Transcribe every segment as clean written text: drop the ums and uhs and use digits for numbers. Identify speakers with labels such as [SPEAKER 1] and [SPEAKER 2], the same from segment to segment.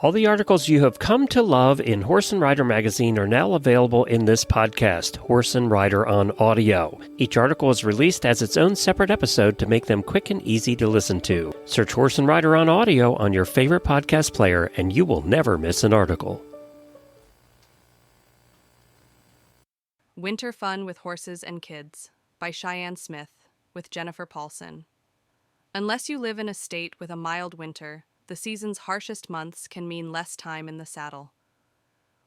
[SPEAKER 1] All the articles you have come to love in Horse and Rider magazine are now available in this podcast, Horse and Rider on Audio. Each article is released as its own separate episode to make them quick and easy to listen to. Search Horse and Rider on Audio on your favorite podcast player, and you will never miss an article.
[SPEAKER 2] Winter Fun with Horses and Kids by Cheyenne Smith with Jennifer Paulson. Unless you live in a state with a mild winter, the season's harshest months can mean less time in the saddle.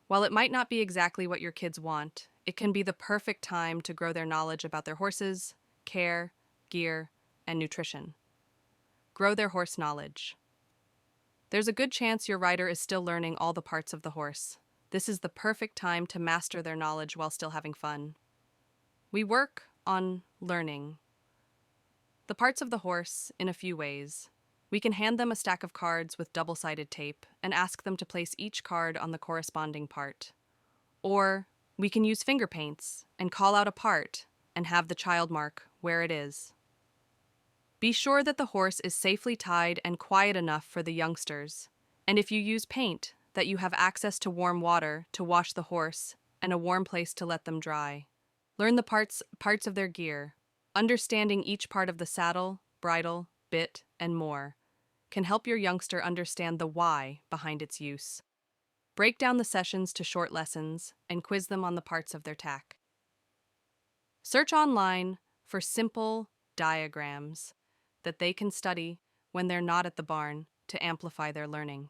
[SPEAKER 2] While it might not be exactly what your kids want, it can be the perfect time to grow their knowledge about their horses, care, gear, and nutrition. Grow their horse knowledge. There's a good chance your rider is still learning all the parts of the horse. This is the perfect time to master their knowledge while still having fun. We work on learning the parts of the horse in a few ways. We can hand them a stack of cards with double-sided tape and ask them to place each card on the corresponding part. Or we can use finger paints and call out a part and have the child mark where it is. Be sure that the horse is safely tied and quiet enough for the youngsters, and if you use paint, that you have access to warm water to wash the horse and a warm place to let them dry. Learn the parts of their gear. Understanding each part of the saddle, bridle, bit, and more can help your youngster understand the why behind its use. Break down the sessions to short lessons and quiz them on the parts of their tack. Search online for simple diagrams that they can study when they're not at the barn to amplify their learning.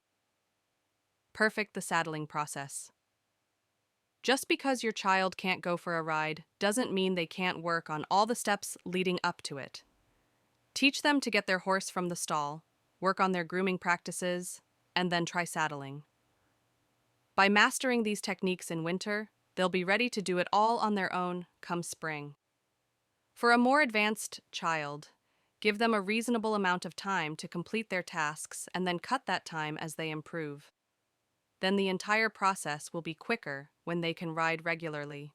[SPEAKER 2] Perfect the saddling process. Just because your child can't go for a ride doesn't mean they can't work on all the steps leading up to it. Teach them to get their horse from the stall, work on their grooming practices, and then try saddling. By mastering these techniques in winter, they'll be ready to do it all on their own come spring. For a more advanced child, give them a reasonable amount of time to complete their tasks and then cut that time as they improve. Then the entire process will be quicker when they can ride regularly.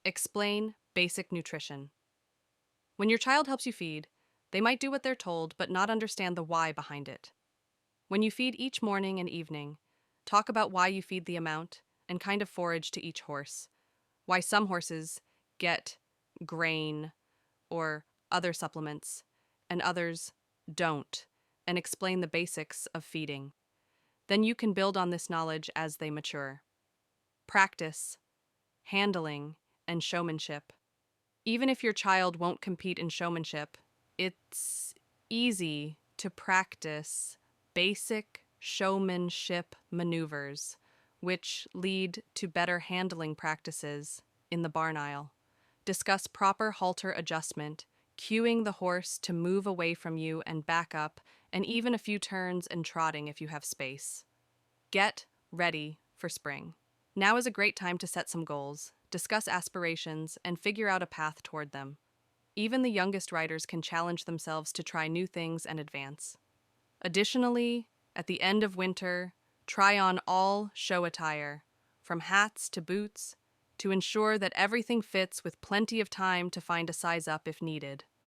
[SPEAKER 2] Explain basic nutrition. When your child helps you feed, they might do what they're told but not understand the why behind it. When you feed each morning and evening, talk about why you feed the amount and kind of forage to each horse, why some horses get grain or other supplements and others don't, and explain the basics of feeding. Then you can build on this knowledge as they mature. Practice, handling, and showmanship. Even if your child won't compete in showmanship, it's easy to practice basic showmanship maneuvers, which lead to better handling practices in the barn aisle. Discuss proper halter adjustment, cueing the horse to move away from you and back up, and even a few turns and trotting if you have space. Get ready for spring. Now is a great time to set some goals, discuss aspirations, and figure out a path toward them. Even the youngest riders can challenge themselves to try new things and advance. Additionally, at the end of winter, try on all show attire, from hats to boots, to ensure that everything fits with plenty of time to find a size up if needed.